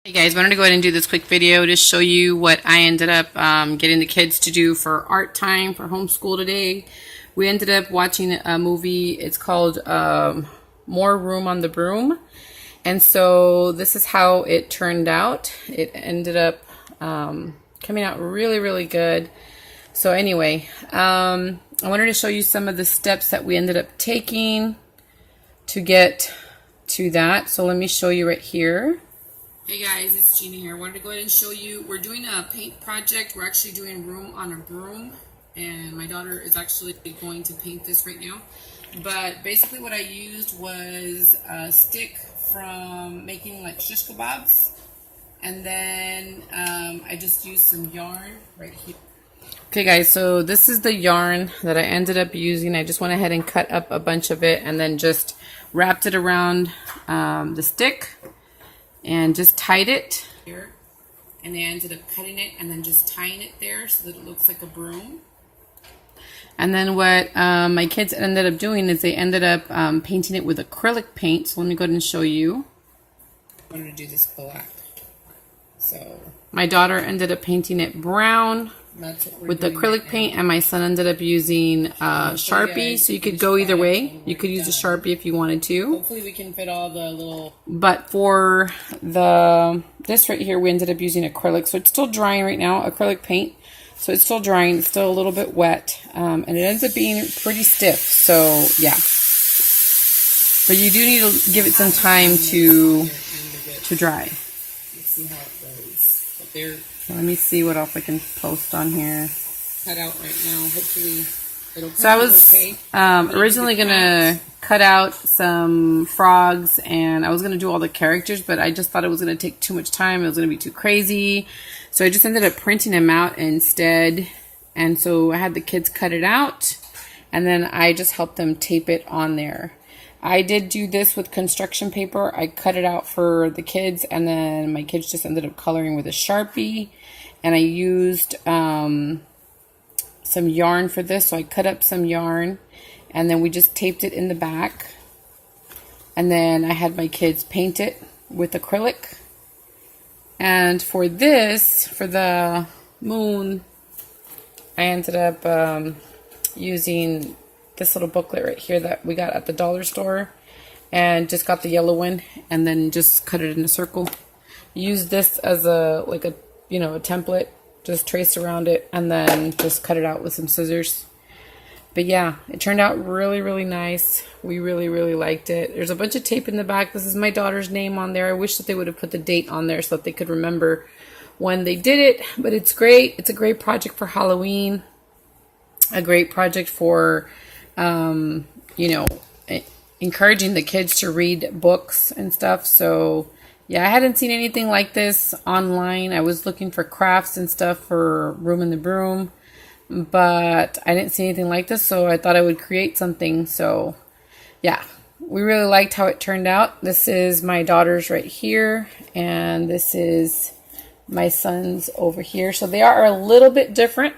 Hey guys, wanted to go ahead and do this quick video to show you what I ended up getting the kids to do for art time for homeschool today. We ended up watching a movie. It's called More Room on the Broom. And so this is how it turned out. It ended up coming out really, really good. So anyway, I wanted to show you some of the steps that we ended up taking to get to that. So let me show you right here. Hey guys, it's Gina here. I wanted to go ahead and show you, we're doing a paint project. We're actually doing Room on a Broom, and my daughter is actually going to paint this right now. But basically what I used was a stick from making like shish kebabs, and then I just used some yarn right here. Okay guys, so this is the yarn that I ended up using. I just went ahead and cut up a bunch of it and then just wrapped it around the stick and just tied it here, and I ended up cutting it and then just tying it there so that it looks like a broom. And then what my kids ended up doing is they ended up painting it with acrylic paint. So let me go ahead and show you. I wanted to do this black. So my daughter ended up painting it brown with the acrylic paint, and my son ended up using Sharpie. So you could go either way. You could use a Sharpie if you wanted to. Hopefully we can fit all the little... But for this right here, we ended up using acrylic. So it's still drying right now, acrylic paint. So it's still drying. It's still a little bit wet. And it ends up being pretty stiff. So yeah. But you do need to give it some time to dry. Let's see how it goes. But there. Let me see what else I can post on here. Cut out right now. Hopefully it'll come. So I was originally going to cut out some frogs, and I was going to do all the characters, but I just thought it was going to take too much time. It was going to be too crazy. So I just ended up printing them out instead. And so I had the kids cut it out, and then I just helped them tape it on there. I did do this with construction paper. I cut it out for the kids, and then my kids just ended up coloring with a Sharpie. And I used some yarn for this, so I cut up some yarn, and then we just taped it in the back. And then I had my kids paint it with acrylic. And for this, for the moon, I ended up using this little booklet right here that we got at the dollar store, and just got the yellow one and then just cut it in a circle. Use this as a a template, just trace around it and then just cut it out with some scissors. But yeah, it turned out really, really nice. We really, really liked it. There's a bunch of tape in the back. This is my daughter's name on there. I wish that they would have put the date on there so that they could remember when they did it, but it's great. It's a great project for Halloween, a great project for encouraging the kids to read books and stuff. So yeah, I hadn't seen anything like this online. I was looking for crafts and stuff for Room in the Broom, but I didn't see anything like this, so I thought I would create something. So yeah, we really liked how it turned out. This is my daughter's right here, and this is my son's over here. So they are a little bit different.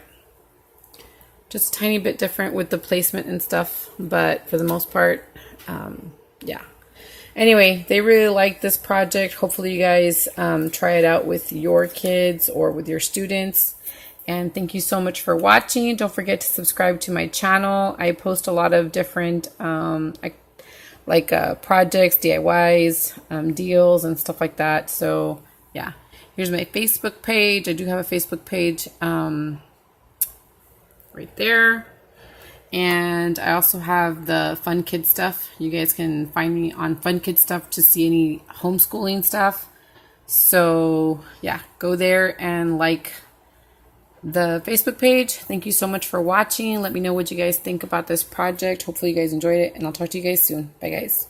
Just a tiny bit different with the placement and stuff, but for the most part, yeah. Anyway, they really like this project. Hopefully you guys try it out with your kids or with your students. And thank you so much for watching. Don't forget to subscribe to my channel. I post a lot of different projects, DIYs, deals, and stuff like that. So yeah, here's my Facebook page. I do have a Facebook page. Right there, and I also have the Fun Kid stuff. You guys can find me on Fun Kid stuff to see any homeschooling stuff. So yeah, go there and like the Facebook page. Thank you so much for watching. Let me know what you guys think about this project. Hopefully you guys enjoyed it, and I'll talk to you guys soon. Bye guys.